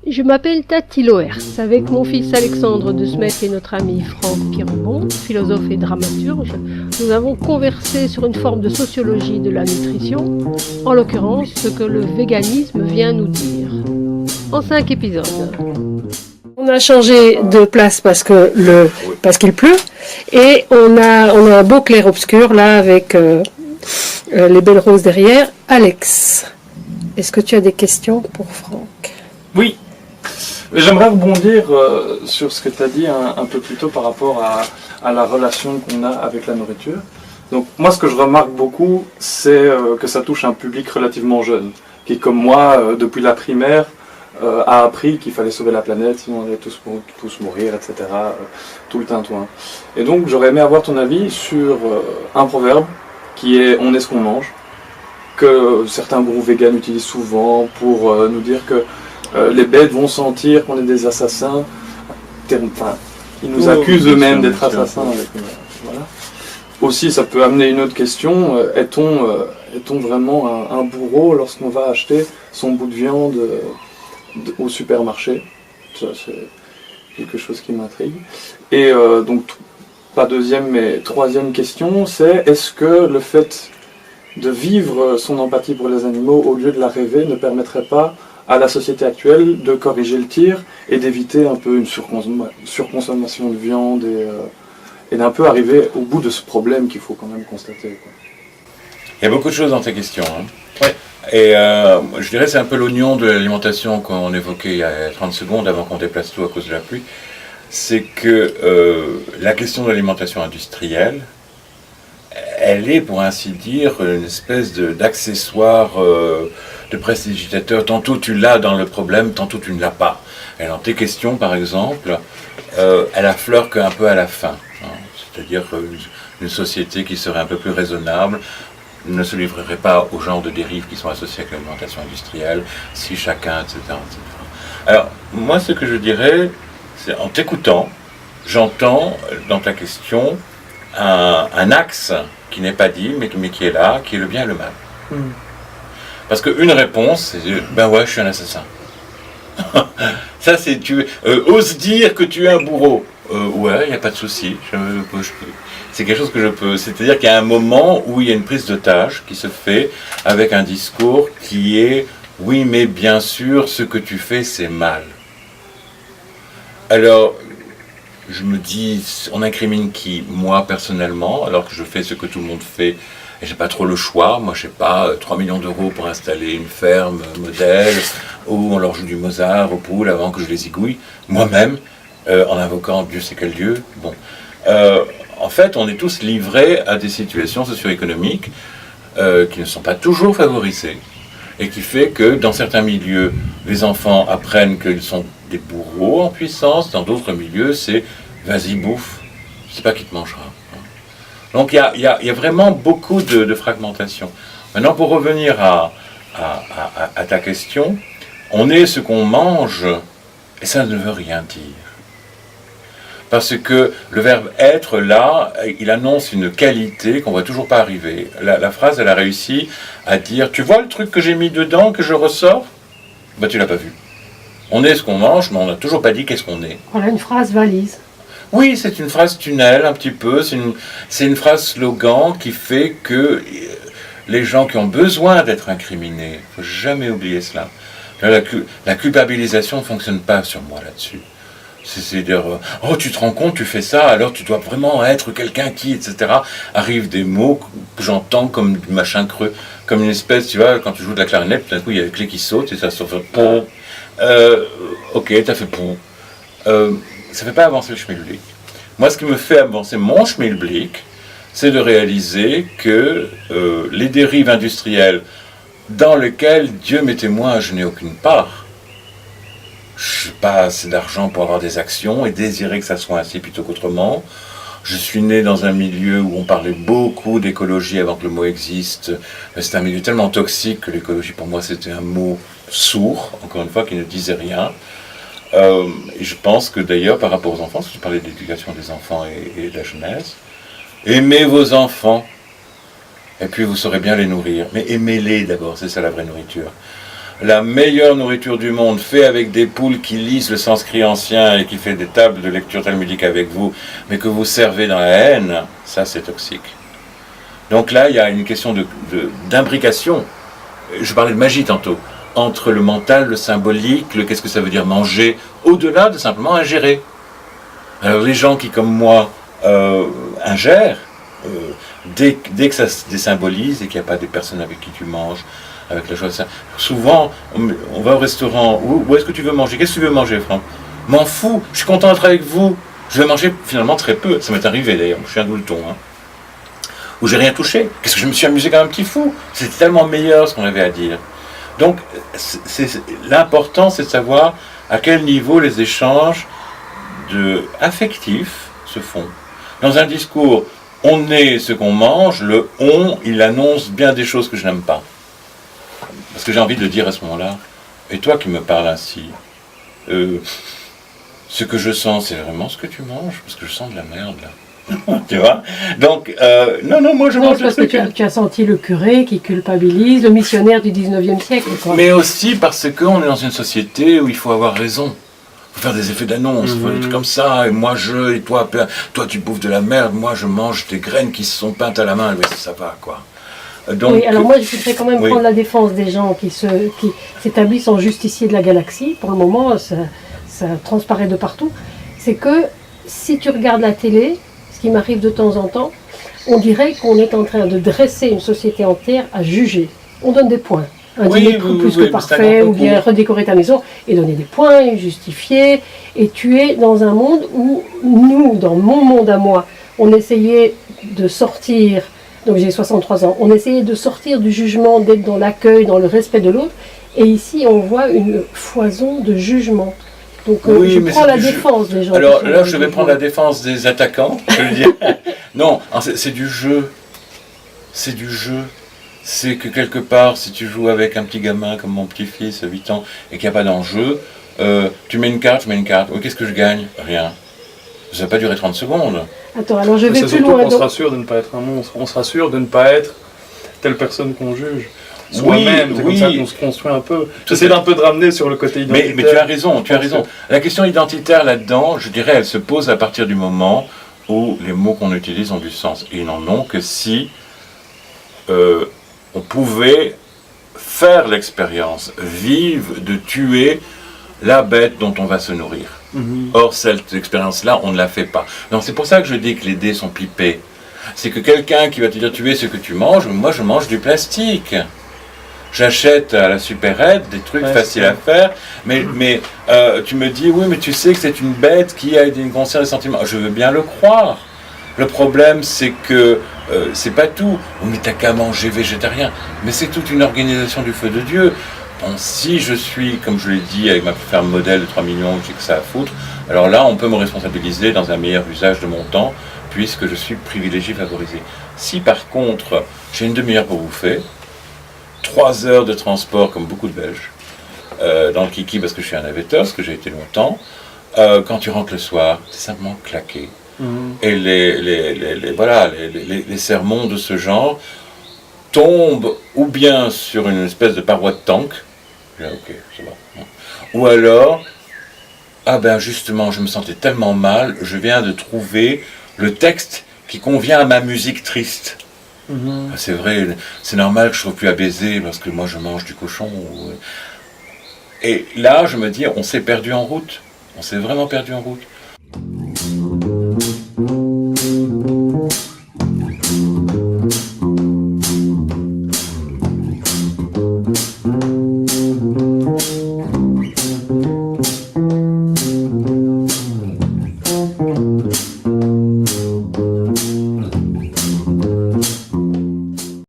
Je m'appelle Tati Loers. Avec mon fils Alexandre de Smet et notre ami Franck Pirobon, philosophe et dramaturge, nous avons conversé sur une forme de sociologie de la nutrition, en l'occurrence ce que le véganisme vient nous dire. En 5 épisodes. On a changé de place parce qu'il pleut et on a un beau clair-obscur là avec les belles roses derrière. Alex, est-ce que tu as des questions pour Franck? Oui. J'aimerais rebondir sur ce que tu as dit un peu plus tôt par rapport à la relation qu'on a avec la nourriture. Donc moi, ce que je remarque beaucoup, c'est que ça touche un public relativement jeune, qui, comme moi, depuis la primaire, a appris qu'il fallait sauver la planète, sinon on allait tous mourir, etc. Tout le tintouin. Et donc j'aurais aimé avoir ton avis sur un proverbe qui est « on est ce qu'on mange », que certains gourous véganes utilisent souvent pour nous dire que les bêtes vont sentir qu'on est des assassins. Enfin, ils nous accusent eux-mêmes d'être assassins. Voilà. Aussi, ça peut amener une autre question. Est-on vraiment un bourreau lorsqu'on va acheter son bout de viande au supermarché? Ça, c'est quelque chose qui m'intrigue. Et donc, pas deuxième, mais troisième question, c'est est-ce que le fait de vivre son empathie pour les animaux au lieu de la rêver ne permettrait pas à la société actuelle de corriger le tir et d'éviter un peu une surconsommation de viande et d'un peu arriver au bout de ce problème qu'il faut quand même constater, quoi. Il y a beaucoup de choses dans tes questions. Hein. Ouais. Et je dirais que c'est un peu l'oignon de l'alimentation qu'on évoquait il y a 30 secondes avant qu'on déplace tout à cause de la pluie. C'est que la question de l'alimentation industrielle, elle est pour ainsi dire une espèce d'accessoire de prestidigitateur. Tantôt tu l'as dans le problème, tantôt tu ne l'as pas. Et dans tes questions par exemple, elle affleure qu'un peu à la fin. Hein. C'est-à-dire une société qui serait un peu plus raisonnable ne se livrerait pas au genre de dérives qui sont associées avec l'alimentation industrielle, si chacun, etc., etc. Alors moi ce que je dirais, c'est en t'écoutant, j'entends dans ta question un axe qui n'est pas dit, mais qui est là, qui est le bien et le mal. Parce qu'une réponse, c'est « ben ouais, je suis un assassin ». Ça, c'est ose dire que tu es un bourreau. Ouais, il n'y a pas de souci. C'est quelque chose que je peux. C'est-à-dire qu'il y a un moment où il y a une prise d'otage qui se fait avec un discours qui est « oui, mais bien sûr, ce que tu fais, c'est mal ». Alors, je me dis, on incrimine qui? Moi, personnellement, alors que je fais ce que tout le monde fait, et j'ai pas trop le choix. Moi, j'ai pas 3 millions d'euros pour installer une ferme modèle, où on leur joue du Mozart aux poules avant que je les zigouille, moi-même, en invoquant Dieu sait quel Dieu. Bon. En fait, on est tous livrés à des situations socio-économiques qui ne sont pas toujours favorisées, et qui fait que, dans certains milieux, les enfants apprennent qu'ils sont des bourreaux en puissance, dans d'autres milieux, c'est « vas-y, bouffe, c'est pas qui te mangera ». Donc il y a vraiment beaucoup de fragmentation. Maintenant, pour revenir à ta question, on est ce qu'on mange, et ça ne veut rien dire. Parce que le verbe « être », là, il annonce une qualité qu'on ne voit toujours pas arriver. La phrase, elle a réussi à dire « tu vois le truc que j'ai mis dedans, que je ressors ?» Ben, tu l'as pas vu. On est ce qu'on mange, mais on n'a toujours pas dit qu'est-ce qu'on est. Voilà une phrase valise. Oui, c'est une phrase tunnel, un petit peu. C'est une phrase slogan qui fait que les gens qui ont besoin d'être incriminés, il ne faut jamais oublier cela. La culpabilisation ne fonctionne pas sur moi là-dessus. C'est dire, oh, tu te rends compte, tu fais ça, alors tu dois vraiment être quelqu'un qui, etc. Arrivent des mots que j'entends comme du machin creux, comme une espèce, tu vois, quand tu joues de la clarinette, tout d'un coup, il y a les clés qui sautent et ça se fait pom. Ok, t'as fait pom. Ça ne fait pas avancer le schmilblick. Moi, ce qui me fait avancer mon schmilblick, c'est de réaliser que les dérives industrielles dans lesquelles, Dieu m'est témoin, je n'ai aucune part. Je n'ai pas assez d'argent pour avoir des actions et désirer que ça soit ainsi plutôt qu'autrement. Je suis né dans un milieu où on parlait beaucoup d'écologie avant que le mot existe. C'est un milieu tellement toxique que l'écologie, pour moi, c'était un mot sourd, encore une fois, qui ne disait rien. Et je pense que d'ailleurs, par rapport aux enfants, parce que tu parlais de l'éducation des enfants et de la jeunesse, aimez vos enfants, et puis vous saurez bien les nourrir. Mais aimez-les d'abord, c'est ça la vraie nourriture. la meilleure nourriture du monde, fait avec des poules qui lisent le sanskrit ancien et qui fait des tables de lecture talmudique avec vous, mais que vous servez dans la haine, ça c'est toxique. Donc là, il y a une question d'imbrication. Je parlais de magie tantôt, entre le mental, le symbolique, le qu'est-ce que ça veut dire manger, au-delà de simplement ingérer. Alors les gens qui, comme moi, ingèrent, dès que ça se désymbolise et qu'il n'y a pas des personnes avec qui tu manges, avec la joie de ça, souvent, on va au restaurant, où est-ce que tu veux manger? Qu'est-ce que tu veux manger, Franck? M'en fous, je suis content d'être avec vous. Je vais manger finalement très peu, ça m'est arrivé d'ailleurs, je suis un glouton, hein. Où j'ai rien touché. Qu'est-ce que je me suis amusé comme un petit fou. C'était tellement meilleur ce qu'on avait à dire. Donc, l'important, c'est de savoir à quel niveau les échanges affectifs se font. Dans un discours, on est ce qu'on mange, le on, il annonce bien des choses que je n'aime pas. Parce que j'ai envie de dire à ce moment-là, et toi qui me parles ainsi, ce que je sens, c'est vraiment ce que tu manges, parce que je sens de la merde là. Tu vois? Donc, non, moi je mange parce que tu as senti le curé qui culpabilise, le missionnaire du 19e siècle. Quoi. Mais aussi parce qu'on est dans une société où il faut avoir raison. Il faut faire des effets d'annonce, il faut des trucs comme ça, et moi et toi tu bouffes de la merde, moi je mange des graines qui se sont peintes à la main, oui, ça va quoi. Donc, oui, alors moi je voudrais quand même prendre la défense des gens qui s'établissent en justiciers de la galaxie. Pour le moment, ça transparaît de partout. C'est que si tu regardes la télé, ce qui m'arrive de temps en temps, on dirait qu'on est en train de dresser une société entière à juger. On donne des points. Un dîner plus que parfait, ou bien redécorer ta maison, et donner des points, justifier. Et tu es dans un monde où nous, dans mon monde à moi, on essayait de sortir, donc j'ai 63 ans, on essayait de sortir du jugement, d'être dans l'accueil, dans le respect de l'autre. Et ici, on voit une foison de jugement. Donc je prends la défense des gens. Alors là, je vais prendre la défense des attaquants, je veux dire. Non, c'est du jeu. C'est du jeu. C'est que quelque part, si tu joues avec un petit gamin comme mon petit-fils, 8 ans, et qu'il n'y a pas d'enjeu, tu mets une carte, je mets une carte. Oui, qu'est-ce que je gagne? Rien. Ça va pas durer 30 secondes. Attends, alors je vais plus loin. On sera sûr de ne pas être un monstre. On sera sûr de ne pas être telle personne qu'on juge. Soi-même, c'est comme ça qu'on se construit un peu. J'essaie d'un peu de ramener sur le côté identitaire. Mais tu as raison. La question identitaire là-dedans, je dirais, elle se pose à partir du moment où les mots qu'on utilise ont du sens. Et ils n'en ont que si on pouvait faire l'expérience vive de tuer la bête dont on va se nourrir. Or, cette expérience-là, on ne la fait pas. Donc c'est pour ça que je dis que les dés sont pipés. C'est que quelqu'un qui va te dire tu es ce que tu manges, moi je mange du plastique. J'achète à la supérette des trucs faciles à faire, mais tu me dis oui, mais tu sais que c'est une bête qui a une conscience des sentiments. Je veux bien le croire. Le problème, c'est que c'est pas tout. Mais t'as qu'à manger végétarien. Mais c'est toute une organisation du feu de Dieu. Bon, si je suis, comme je l'ai dit, avec ma ferme modèle de 3 millions, j'ai que ça à foutre, alors là, on peut me responsabiliser dans un meilleur usage de mon temps, puisque je suis privilégié, favorisé. Si par contre, j'ai une demi-heure pour bouffer, 3 heures de transport, comme beaucoup de Belges, dans le kiki, parce que je suis un navetteur, ce que j'ai été longtemps, quand tu rentres le soir, c'est simplement claquer. Et les sermons de ce genre tombent ou bien sur une espèce de paroi de tank, ok, c'est bon. Ou alors, justement, je me sentais tellement mal, je viens de trouver le texte qui convient à ma musique triste. C'est vrai, c'est normal que je ne sois plus à baiser parce que moi je mange du cochon. Et là, je me dis, on s'est perdu en route. On s'est vraiment perdu en route.